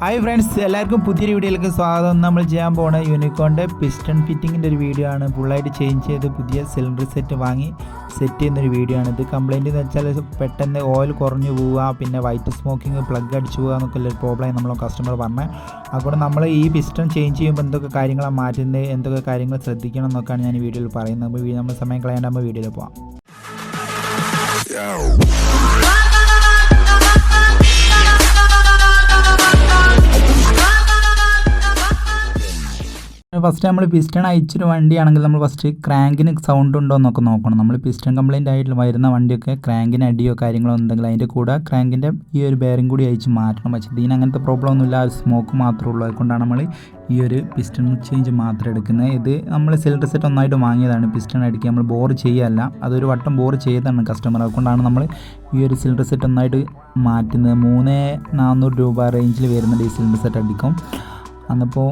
Hi friends, എല്ലാവർക്കും പുതിയൊരു വീഡിയോയിലേക്ക് സ്വാഗതം. നമ്മൾ ചെയ്യാൻ പോകുന്ന യൂണിക്കോണിൻ്റെ പിസ്റ്റൺ ഫിറ്റിങ്ങിൻ്റെ ഒരു വീഡിയോ ആണ്. ഫുള്ളായിട്ട് ചേഞ്ച് ചെയ്ത് പുതിയ സിലിണ്ടർ സെറ്റ് വാങ്ങി സെറ്റ് ചെയ്യുന്നൊരു വീഡിയോ ആണ്. ഇത് കംപ്ലയിൻ്റ് എന്ന് വെച്ചാൽ പെട്ടെന്ന് ഓയിൽ കുറഞ്ഞു പോവുക, പിന്നെ വൈറ്റ് സ്മോക്കിങ്, പ്ലഗ് അടിച്ചു പോകുക എന്നൊക്കെ ഉള്ളൊരു പ്രോബ്ലം നമ്മൾ കസ്റ്റമർ പറഞ്ഞത്. അതുകൊണ്ട് നമ്മൾ ഈ പിസ്റ്റൺ ചേഞ്ച് ചെയ്യുമ്പോൾ എന്തൊക്കെ കാര്യങ്ങളാണ് മാറ്റുന്നത്, എന്തൊക്കെ കാര്യങ്ങൾ ശ്രദ്ധിക്കണം എന്നൊക്കെയാണ് ഞാൻ ഈ വീഡിയോയിൽ പറയുന്നത്. നമ്മൾ സമയം കളയാണ്ടാകുമ്പോൾ വീഡിയോയിൽ പോകാം. ഫസ്റ്റ് നമ്മൾ പിസ്റ്റൺ അയച്ചൊരു വണ്ടിയാണെങ്കിൽ നമ്മൾ ഫസ്റ്റ് ക്രാങ്കിന് സൗണ്ട് ഉണ്ടോ എന്നൊക്കെ നോക്കണം. നമ്മൾ പിസ്റ്റൺ കംപ്ലയിൻ്റ് ആയിട്ട് വരുന്ന വണ്ടിയൊക്കെ ക്രാങ്കിന് അടിയോ കാര്യങ്ങളോ ഉണ്ടെങ്കിൽ അതിൻ്റെ കൂടെ ക്രാങ്കിൻ്റെ ഈ ഒരു ബെയറിംഗ് കൂടി അയച്ച് മാറ്റണം. പക്ഷേ ഇതിന് അങ്ങനത്തെ പ്രോബ്ലം ഒന്നുമില്ല, ആ സ്മോക്ക് മാത്രമേ ഉള്ളൂ. അതുകൊണ്ടാണ് നമ്മൾ ഈ ഒരു പിസ്റ്റൺ ചേഞ്ച് മാത്രം എടുക്കുന്നത്. ഇത് നമ്മൾ സിലിണ്ടർ സെറ്റ് ഒന്നായിട്ട് വാങ്ങിയതാണ്. പിസ്റ്റൺ അടിക്കുക നമ്മൾ ബോർ ചെയ്യല്ല, അതൊരു വട്ടം ബോർ ചെയ്തതാണ് കസ്റ്റമർ. അതുകൊണ്ടാണ് നമ്മൾ ഈ ഒരു സിലിണ്ടർ സെറ്റ് ഒന്നായിട്ട് മാറ്റുന്നത്. 3,400 രൂപ റേഞ്ചിൽ വരുന്നുണ്ട് ഈ സിലിണ്ടർ സെറ്റ് അടിക്കും. അന്നപ്പോൾ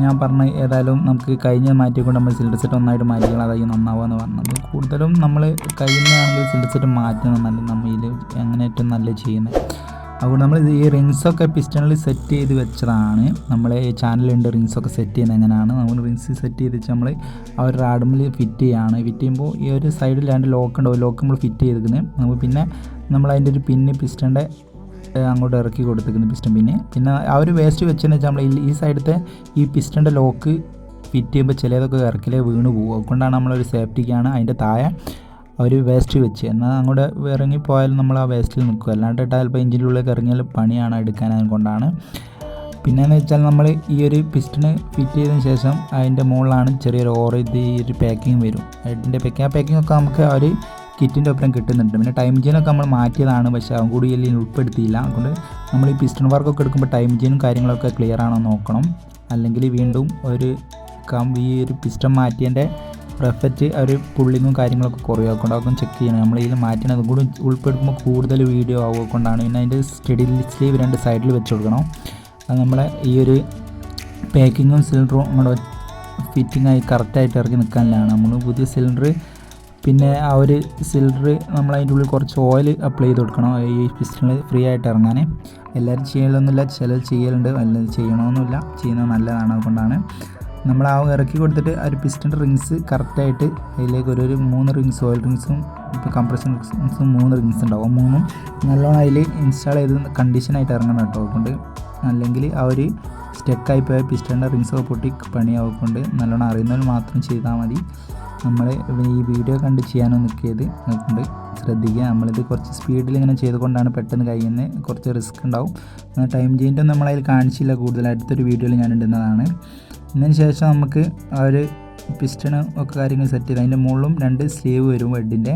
ഞാൻ പറഞ്ഞ ഏതായാലും നമുക്ക് കഴിഞ്ഞ് മാറ്റിക്കൊണ്ട് നമ്മൾ സിലിണ്ടർ സെറ്റ് ഒന്നായിട്ട് മാറ്റിക്കണം, അതായി നന്നാവുകയെന്ന് പറഞ്ഞത്. കൂടുതലും നമ്മൾ കഴിയുന്നതാണെങ്കിൽ സിലിണ്ടർ സെറ്റ് മാറ്റുന്നത് നല്ല, നമ്മൾ ഇതിൽ അങ്ങനെ ഏറ്റവും നല്ല ചെയ്യുന്നത്. അതുകൊണ്ട് നമ്മൾ ഈ റിങ്സൊക്കെ പിസ്റ്റണിൽ സെറ്റ് ചെയ്ത് വെച്ചതാണ്. നമ്മളെ ചാനലുണ്ട് റിങ്സൊക്കെ സെറ്റ് ചെയ്യുന്നത് എങ്ങനെയാണ്. നമ്മൾ റിങ്സ് സെറ്റ് ചെയ്ത് വെച്ച് നമ്മൾ ആ ഒരു റാഡമിൽ ഫിറ്റ് ചെയ്യുകയാണ്. ഫിറ്റ് ചെയ്യുമ്പോൾ ഈ ഒരു സൈഡിൽ 2 ലോക്ക് ഉണ്ടാവും, ലോക്ക് നമ്മൾ ഫിറ്റ് ചെയ്തിരിക്കുന്നത്. നമുക്ക് പിന്നെ നമ്മൾ അതിൻ്റെ ഒരു പിന്ന് പിസ്റ്റൻ്റെ അങ്ങോട്ട് ഇറക്കി കൊടുത്തിരിക്കുന്നു പിസ്റ്റൺ. പിന്നെ ആ ഒരു വേസ്റ്റ് വെച്ചെന്ന് വെച്ചാൽ നമ്മൾ ഈ സൈഡത്തെ ഈ പിസ്റ്റൻ്റെ ലോക്ക് ഫിറ്റ് ചെയ്യുമ്പോൾ ചിലതൊക്കെ ഇറക്കിലേ വീണ് പോകും. അതുകൊണ്ടാണ് നമ്മളൊരു സേഫ്റ്റിക്കാണ് അതിൻ്റെ താഴെ ഒരു വേസ്റ്റ് വെച്ച്, എന്നാൽ അങ്ങോട്ട് ഇറങ്ങിപ്പോയാലും നമ്മൾ ആ വേസ്റ്റിൽ നിൽക്കും. അല്ലാണ്ട് ഇട്ടാൽ ചിലപ്പോൾ എഞ്ചിൻ്റെ ഉള്ളിലേക്ക് ഇറങ്ങിയാൽ പണിയാണ് എടുക്കാൻ. അതുകൊണ്ടാണ്. പിന്നെയെന്ന് വെച്ചാൽ നമ്മൾ ഈ ഒരു പിസ്റ്റണ് ഫിറ്റ് ചെയ്തതിന് ശേഷം അതിൻ്റെ മുകളിലാണ് ചെറിയൊരു ഓറഞ്ച് ഈ ഒരു പാക്കിങ് വരും. ഹെഡിൻ്റെ പാക്കിങ്, ആ പാക്കിംഗ് ഒക്കെ നമുക്ക് ആ ഒരു കിറ്റിൻ്റെ ഒപ്പം കിട്ടുന്നുണ്ട്. പിന്നെ ടൈം ചെയിനൊക്കെ നമ്മൾ മാറ്റിയതാണ്, പക്ഷേ അതും കൂടി എല്ലാം ഉൾപ്പെടുത്തിയില്ല. അതുകൊണ്ട് നമ്മൾ ഈ പിസ്റ്റൺ വർക്കൊക്കെ എടുക്കുമ്പോൾ ടൈം ചെയിനും കാര്യങ്ങളൊക്കെ ക്ലിയർ ആണോ നോക്കണം. അല്ലെങ്കിൽ വീണ്ടും ഈ ഒരു പിസ്റ്റൺ മാറ്റിയതിൻ്റെ എഫക്റ്റ് ഒരു പുള്ളിങ്ങും കാര്യങ്ങളൊക്കെ കുറയാക്കൊണ്ട് അതൊക്കെ ചെക്ക് ചെയ്യണം. നമ്മൾ ഇതിൽ മാറ്റിയത് അതും കൂടി ഉൾപ്പെടുത്തുമ്പോൾ കൂടുതൽ വീഡിയോ ആവുകൊണ്ടാണ്. പിന്നെ അതിൻ്റെ സ്റ്റഡി സ്ലീവ് 2 സൈഡിൽ വെച്ച് കൊടുക്കണം. അത് നമ്മളെ ഈ ഒരു പാക്കിങ്ങും സിലിണ്ടറും നമ്മുടെ ഫിറ്റിങ്ങായി കറക്റ്റായിട്ട് ഇറക്കി നിൽക്കാനില്ലാണ്. നമ്മൾ പുതിയ സിലിണ്ടർ, പിന്നെ ആ ഒരു സിലിണ്ടർ നമ്മൾ അതിൻ്റെ ഉള്ളിൽ കുറച്ച് ഓയിൽ അപ്ലൈ ചെയ്ത് കൊടുക്കണം ഈ പിസ്റ്റണിൽ ഫ്രീ ആയിട്ട് ഇറങ്ങാൻ. എല്ലാവരും ചെയ്യലൊന്നുമില്ല, ചിലർ ചെയ്യലുണ്ട്, അല്ലെങ്കിൽ ചെയ്യണമെന്നില്ല, ചെയ്യുന്നത് നല്ലതാണ്. അതുകൊണ്ടാണ് നമ്മൾ ആ ഇറക്കി കൊടുത്തിട്ട് ആ ഒരു പിസ്റ്റൻ്റെ റിങ്സ് കറക്റ്റായിട്ട് അതിലേക്ക് ഒരു 3 റിങ്സ് ഓയിൽ റിങ്സും ഇപ്പോൾ കംപ്രഷൻ റിങ്സും 3 റിങ്സ് ഉണ്ടാവും. 3ഉം നല്ലോണം അതിൽ ഇൻസ്റ്റാൾ ചെയ്ത് കണ്ടീഷനായിട്ട് ഇറങ്ങണം കേട്ടോ. അതുകൊണ്ട് അല്ലെങ്കിൽ ആ ഒരു സ്റ്റെക്കായി പോയ പിസ്റ്റൻ്റെ റിങ്സൊക്കെ പൊട്ടി പണിയാവുകൊണ്ട് നല്ലോണം അറിയുന്നവർ മാത്രം ചെയ്താൽ മതി. നമ്മൾ ഈ വീഡിയോ കണ്ട് ചെയ്യാനോ നിൽക്കിയത് അതുകൊണ്ട് ശ്രദ്ധിക്കുക. നമ്മളിത് കുറച്ച് സ്പീഡിൽ ഇങ്ങനെ ചെയ്തുകൊണ്ടാണ് പെട്ടെന്ന് കഴിയുന്നത്, കുറച്ച് റിസ്ക് ഉണ്ടാവും. ടൈം ചേഞ്ചൊന്നും നമ്മളതിൽ കാണിച്ചില്ല, കൂടുതൽ അടുത്തൊരു വീഡിയോയിൽ ഞാൻ ഇടുന്നതാണ്. ഇതിന് ശേഷം നമുക്ക് ആ ഒരു പിസ്റ്റണ് ഒക്കെ കാര്യങ്ങൾ സെറ്റ് ചെയ്ത് അതിൻ്റെ മുകളിലും 2 സ്ലീവ് വരും ഹെഡിൻ്റെ.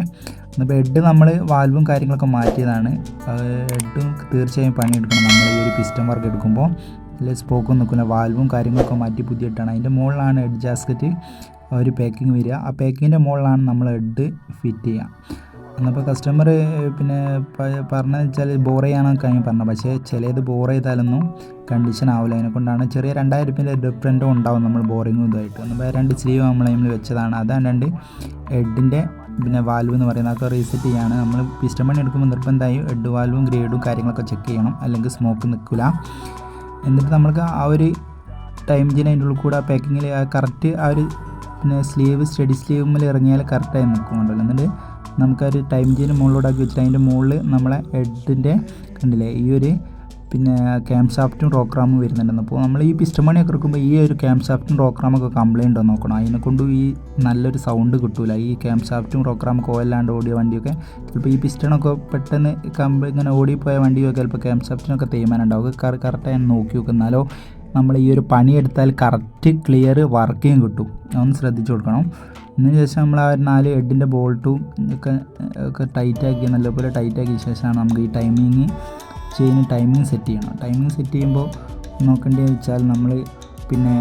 അപ്പോൾ ഹെഡ് നമ്മൾ വാൽവും കാര്യങ്ങളൊക്കെ മാറ്റിയതാണ്. ഹെഡും തീർച്ചയായും പണിയെടുക്കണം നമ്മൾ ഈ ഒരു പിസ്റ്റൺ വർക്ക് എടുക്കുമ്പോൾ. അല്ലെ സ്പോക്കും നിൽക്കില്ല, വാൽവും കാര്യങ്ങളൊക്കെ മാറ്റി പുതിയിട്ടാണ്. അതിൻ്റെ മുകളിലാണ് ഹെഡ് ജാസ്കറ്റ് ഒരു പാക്കിങ് വരിക. ആ പാക്കിങ്ങിൻ്റെ മുകളിലാണ് നമ്മൾ ഹെഡ് ഫിറ്റ് ചെയ്യുക. എന്നപ്പോൾ കസ്റ്റമർ പിന്നെ പറഞ്ഞതെന്ന് വെച്ചാൽ ബോർ ചെയ്യാനൊക്കെ കഴിഞ്ഞ് പറഞ്ഞു, പക്ഷേ ചിലത് ബോർ ചെയ്താലൊന്നും കണ്ടീഷൻ ആവില്ല. അതിനെക്കൊണ്ടാണ് ചെറിയ 2,000 രൂപേൻ്റെ ഡിഫറൻറ്റും ഉണ്ടാവും നമ്മൾ ബോറിങ്ങും ഇതായിട്ട്. അപ്പോൾ 2 സ്ലീവ് നമ്മൾ അതിൽ വെച്ചതാണ്. അതാണ് 2 ഹെഡിൻ്റെ പിന്നെ വാൽവ് എന്ന് പറയുന്നത്. അതൊക്കെ റീസെറ്റ് ചെയ്യാണ്. നമ്മൾ പിസ്റ്റൺ പണി എടുക്കുമ്പോൾ നിർബന്ധമായും ഹെഡ് വാൽവും ഗ്രേഡും കാര്യങ്ങളൊക്കെ ചെക്ക് ചെയ്യണം, അല്ലെങ്കിൽ സ്മോക്ക് നിൽക്കില്ല. എന്നിട്ട് നമ്മൾക്ക് ആ ഒരു ടൈം ചെയിൻ അതിൻ്റെ ഉള്ളിൽ കൂടെ പാക്കിങ്ങിൽ കറക്റ്റ് ആ ഒരു പിന്നെ സ്ലീവ് സ്റ്റഡി സ്ലീവിൽ ഇറങ്ങിയാൽ കറക്റ്റായി നിൽക്കുന്നുണ്ടല്ലോ. എന്നിട്ട് നമുക്കൊരു ടൈം ചെയിൻ മുകളിലോട്ടാക്കി വെച്ചിട്ട് അതിൻ്റെ മുകളിൽ നമ്മളെ ഹെഡിൻ്റെ കണ്ടില്ലേ ഈ ഒരു പിന്നെ ക്യാം ഷാഫ്റ്റും റോക്രാമും വരുന്നുണ്ടെന്ന്. അപ്പോൾ നമ്മൾ ഈ പിസ്റ്റൺ പണിയൊക്കെ എടുക്കുമ്പോൾ ഈ ഒരു ക്യാം ഷാഫ്റ്റും റോക്രാമൊക്കെ കംപ്ലയിൻ്റ് ഉണ്ടോ നോക്കണം. അതിനെക്കൊണ്ട് ഈ നല്ലൊരു സൗണ്ട് കിട്ടില്ല. ഈ ക്യാം ഷാഫ്റ്റും റോക്രാമൊക്കെ ഓയിലാണ്ട് ഓടിയ വണ്ടിയൊക്കെ ചിലപ്പോൾ ഈ പിസ്റ്റണൊക്കെ പെട്ടെന്ന് ഇങ്ങനെ ഓടിപ്പോയ വണ്ടിയൊക്കെ ചിലപ്പോൾ ക്യാം ഷാഫ്റ്റിനൊക്കെ തേയ്മാനുണ്ടാവും. ഒക്കെ കറക്റ്റായി നോക്കി നോക്കുന്നാലോ നമ്മൾ ഈ ഒരു പണിയെടുത്താൽ കറക്റ്റ് ക്ലിയർ വർക്കിങ് കിട്ടും. അതൊന്ന് ശ്രദ്ധിച്ച് കൊടുക്കണം. ഇതിന് ശേഷം നമ്മൾ ആ 4 ഹെഡിൻ്റെ ബോൾട്ടും ഒക്കെ ടൈറ്റാക്കി നല്ലപോലെ ടൈറ്റാക്കിയ ശേഷമാണ് നമുക്ക് ഈ ടൈമിങ് സെറ്റ് ചെയ്യണം. ടൈമിങ് സെറ്റ് ചെയ്യുമ്പോൾ നോക്കേണ്ടതെന്ന് വെച്ചാൽ നമ്മൾ പിന്നെ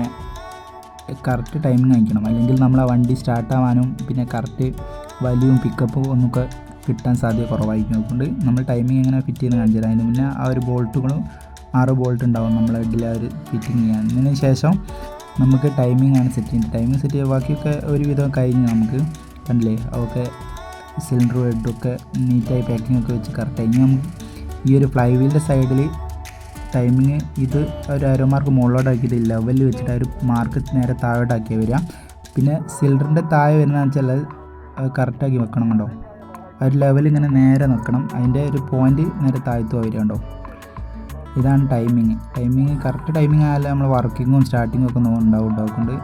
കറക്റ്റ് ടൈമിങ് അയക്കണം, അല്ലെങ്കിൽ നമ്മൾ ആ വണ്ടി സ്റ്റാർട്ടാവാനും പിന്നെ കറക്റ്റ് വലിയും പിക്കപ്പും ഒന്നൊക്കെ കിട്ടാൻ സാധ്യത കുറവായിരിക്കും. അതുകൊണ്ട് നമ്മൾ ടൈമിങ് എങ്ങനെ ഫിറ്റ് ചെയ്യുന്നത് കാണിച്ചത്. അതിന് മുന്നേ ആ ഒരു ബോൾട്ടുകളും 6 ബോൾട്ട് ഉണ്ടാവും നമ്മൾ ഹെഡിൽ ആ ഒരു ഫിറ്റിങ് ചെയ്യാൻ. ഇതിന് ശേഷം നമുക്ക് ടൈമിംഗ് ആണ് സെറ്റ് ചെയ്യുന്നത്. ടൈമിംഗ് സെറ്റ് ചെയ്യുക ബാക്കിയൊക്കെ ഒരുവിധം കഴിഞ്ഞ് നമുക്ക് കണ്ടില്ലേ അതൊക്കെ സിലിണ്ടറും ഹെഡൊക്കെ നീറ്റായി പാക്കിംഗ് ഒക്കെ വെച്ച് കറക്റ്റായി. ഇനി നമുക്ക് ഈ ഒരു ഫ്ലൈ വീലിൻ്റെ സൈഡിൽ ടൈമിങ് ഇത് ഒരു ആരോ മാർക്ക് മുകളിലോട്ടാക്കിയത് ലെവലിൽ വെച്ചിട്ട് ഒരു മാർക്ക് നേരെ താഴോട്ടാക്കിയാൽ വരിക. പിന്നെ സിലിണ്ടറിൻ്റെ താഴെ വരുന്നതെന്ന് വെച്ചാൽ അത് കറക്റ്റാക്കി വെക്കണം കണ്ടോ. ആ ഒരു ലെവൽ ഇങ്ങനെ നേരെ നിൽക്കണം, അതിൻ്റെ ഒരു പോയിൻ്റ് നേരെ താഴ്ത്തു വരിക കണ്ടോ. ഇതാണ് ടൈമിങ് കറക്റ്റ് ടൈമിങ് ആയാലും നമ്മൾ വർക്കിങ്ങും സ്റ്റാർട്ടിങ്ങും ഒക്കെ ഉണ്ടാവുകൊണ്ട്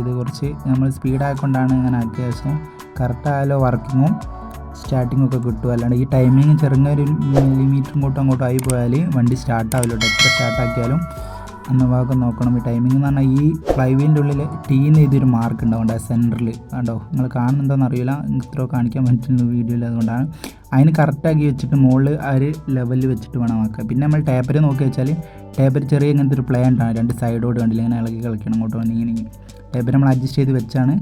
ഇത് കുറച്ച് നമ്മൾ സ്പീഡായതുകൊണ്ടാണ് ഇങ്ങനെ ആക്കിയത്. പക്ഷേ കറക്റ്റ് ആയാലോ വർക്കിങ്ങും സ്റ്റാർട്ടിങ്ങും ഒക്കെ കിട്ടും. അല്ലാണ്ട് ഈ ടൈമിങ് ചെറുങ്ങൊരു മില്ലിമീറ്റർ അങ്ങോട്ടും ആയി പോയാൽ വണ്ടി സ്റ്റാർട്ടാവില്ല. എത്ര സ്റ്റാർട്ടാക്കിയാലും അന്ന ഭാഗം നോക്കണം. ഈ ടൈമിംഗ് എന്ന് പറഞ്ഞാൽ ഈ ഫ്ലൈവീലിൻ്റെ ഉള്ളിൽ ടീന്ന് ചെയ്തൊരു മാർക്ക് ഉണ്ടാവും സെൻറ്ററിൽ കണ്ടോ. നിങ്ങൾ കാണുന്നുണ്ടോയെന്ന് അറിയില്ല, ഇത്ര കാണിക്കാൻ പറ്റുന്ന വീഡിയോയിൽ. അതുകൊണ്ടാണ് അതിന് കറക്റ്റാക്കി വെച്ചിട്ട് മുകളിൽ ആ ഒരു ലെവലിൽ വെച്ചിട്ട് വേണം ആക്കുക. പിന്നെ നമ്മൾ ടേപ്പർ നോക്കി വെച്ചാൽ ടേപ്പർ ചെറിയ ഇങ്ങനത്തെ ഒരു പ്ലേ ഉണ്ടാകും, രണ്ട് സൈഡോട് കണ്ടില്ല, ഇങ്ങനെ ഇളകി കളിക്കണം അങ്ങോട്ടോ ഇങ്ങനെ. ടേപ്പർ നമ്മൾ അഡ്ജസ്റ്റ് ചെയ്ത് വെച്ചാണ്.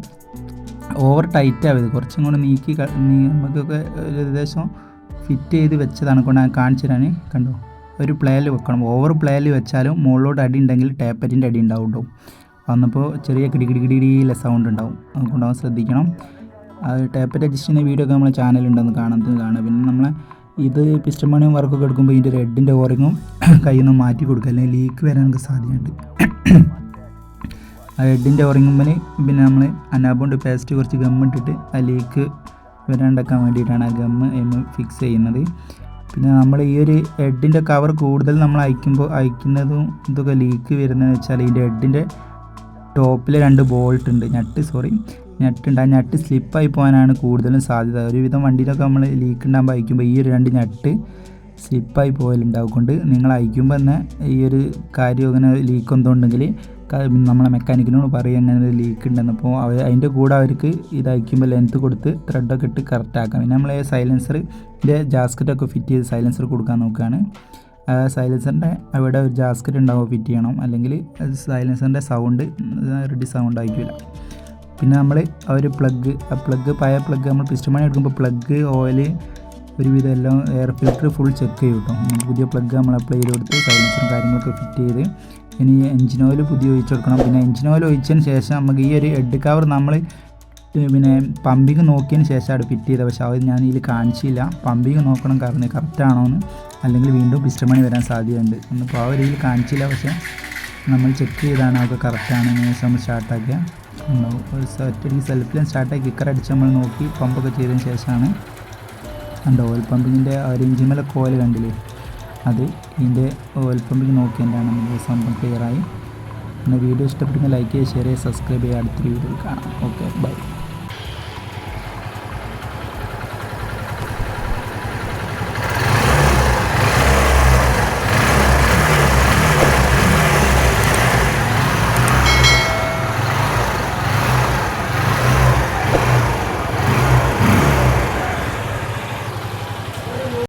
ഓവർ ടൈറ്റ് ആവരുത്, കുറച്ചും കൂടെ നീക്കി നമുക്കൊക്കെ ഏകദേശം ഫിറ്റ് ചെയ്ത് വെച്ചതാണ് കൊണ്ട് കാണിച്ചു തരാൻ. കണ്ടോ, ഒരു പ്ലേയിൽ വെക്കണം. ഓവർ പ്ലേയിൽ വെച്ചാലും മുകളിലോട്ട് അടി ഉണ്ടെങ്കിൽ ടേപ്പറിൻ്റെ അടി ഉണ്ടാവും കേട്ടോ. വന്നപ്പോൾ ചെറിയ കിടികിടിയിലെ സൗണ്ട് ഉണ്ടാവും, അതുകൊണ്ടാവും ശ്രദ്ധിക്കണം. അത് ടേപ്പർ അഡ്ജസ്റ്റ് ചെയ്യുന്ന വീഡിയോ ഒക്കെ നമ്മളെ ചാനലുണ്ടെന്ന് കാണുക. പിന്നെ നമ്മളെ ഇത് പിസ്റ്റൺ പണിയും വർക്കൊക്കെ എടുക്കുമ്പോൾ ഇതിൻ്റെ ഹെഡിൻ്റെ ഓറിങ്ങും കയ്യിൽ നിന്ന് മാറ്റി കൊടുക്കുക, അല്ലെങ്കിൽ ലീക്ക് വരാനൊക്കെ സാധ്യതയുണ്ട്. ആ ഹെഡിൻ്റെ ഓറിങ്ങുമ്പോൾ പിന്നെ നമ്മൾ അനാബോണ്ട് പേസ്റ്റ് കുറച്ച് ഗമ്മിട്ടിട്ട് ആ ലീക്ക് വരാണ്ടാക്കാൻ വേണ്ടിയിട്ടാണ് ആ ഗമ്മ് ഫിക്സ് ചെയ്യുന്നത്. പിന്നെ നമ്മൾ ഈ ഒരു ഹെഡിൻ്റെ കവർ കൂടുതൽ നമ്മൾ അയക്കുന്നതും ഇതൊക്കെ ലീക്ക് വരുന്നതെന്ന് വെച്ചാൽ ഇതിൻ്റെ ഹെഡിൻ്റെ ടോപ്പിൽ 2 ബോൾട്ട് ഉണ്ട്, ഞട്ടുണ്ട്. ആ ഞട്ട് സ്ലിപ്പായി പോകാനാണ് കൂടുതലും സാധ്യത. ഒരുവിധം വണ്ടിയിലൊക്കെ നമ്മൾ ലീക്ക് ഉണ്ടാകുമ്പോൾ അയക്കുമ്പോൾ ഈ ഒരു 2 ഞട്ട് സ്ലിപ്പായി പോകലുണ്ടാവുകൊണ്ട് നിങ്ങൾ അയക്കുമ്പോൾ തന്നെ ഈ ഒരു കാര്യം അങ്ങനെ ലീക്ക് എന്തുണ്ടെങ്കിൽ നമ്മളെ മെക്കാനിക്കിനോട് പറയും അങ്ങനെ ഒരു ലീക്ക് ഉണ്ടെന്ന്. അപ്പോൾ അതിൻ്റെ കൂടെ അവർക്ക് ഇത് അയക്കുമ്പോൾ ലെങ്ത്ത് കൊടുത്ത് ത്രെഡൊക്കെ ഇട്ട് കറക്റ്റാക്കാം. പിന്നെ നമ്മൾ സൈലൻസറിൻ്റെ ജാസ്കറ്റൊക്കെ ഫിറ്റ് ചെയ്ത് സൈലൻസർ കൊടുക്കാൻ നോക്കുകയാണ്. സൈലൻസറിൻ്റെ അവിടെ ഒരു ജാസ്കറ്റ് ഉണ്ടാവും, ഫിറ്റ് ചെയ്യണം, അല്ലെങ്കിൽ സൈലൻസറിൻ്റെ സൗണ്ട് റെഡി സൗണ്ട് ആയിരിക്കില്ല. പിന്നെ നമ്മൾ ആ ഒരു പഴയ പ്ലഗ് നമ്മൾ പിസ്റ്റൺ പണി എടുക്കുമ്പോൾ പ്ലഗ് ഓയിൽ ഒരുവിധം എല്ലാം എയർ ഫിൽറ്റർ ഫുൾ ചെക്ക് ചെയ്യും കേട്ടോ. പുതിയ പ്ലഗ് നമ്മൾ അപ്ലൈ ചെയ്ത് കൊടുത്ത് സൈലൻസറും കാര്യങ്ങളൊക്കെ ഫിറ്റ് ചെയ്ത് ഇനി എഞ്ചിൻ ഓയിൽ പുതിയ ഒഴിച്ച് കൊടുക്കണം. പിന്നെ എഞ്ചിൻ ഓയിൽ ഒഴിച്ചതിന് ശേഷം നമുക്ക് ഈ ഒരു ഹെഡ് കവർ നമ്മൾ പിന്നെ പമ്പിങ് നോക്കിയതിന് ശേഷമാണ് ഫിറ്റ് ചെയ്തത്. പക്ഷേ അത് ഞാൻ ഇതിൽ കാണിച്ചില്ല. പമ്പിങ് നോക്കണം കാരണം കറക്റ്റാണോ എന്ന്, അല്ലെങ്കിൽ വീണ്ടും പിസ്റ്റൺ പണി വരാൻ സാധ്യതയുണ്ട്. എന്നിപ്പോൾ ആ ഒരു ഇതിൽ കാണിച്ചില്ല, പക്ഷേ നമ്മൾ ചെക്ക് ചെയ്താണ് അതൊക്കെ കറക്റ്റാണെന്ന് ശേഷം നമ്മൾ സ്റ്റാർട്ടാക്കിയ ഒറ്റയ്ക്ക് സെൽഫിലും സ്റ്റാർട്ടാക്കി കിക്കർ അടിച്ച് നമ്മൾ നോക്കി പമ്പൊക്കെ ചെയ്തതിന് ശേഷമാണ് കണ്ടോ ഓയിൽ പമ്പിങ്ങിൻ്റെ ഒരു എഞ്ചിൻ കോയിൽ കണ്ടില്ലേ, അത് ഇതിൻ്റെ ഓയിൽ പമ്പിങ് നോക്കിയതിൻ്റെയാണ് നമുക്ക് സംഭവം ക്ലിയറായി. പിന്നെ വീഡിയോ ഇഷ്ടപ്പെട്ടെങ്കിൽ ലൈക്ക് ചെയ്യുക, ഷെയർ ചെയ്യുക, സബ്സ്ക്രൈബ് ചെയ്യുക. അടുത്തൊരു വീഡിയോയിൽ കാണാം. Okay, by.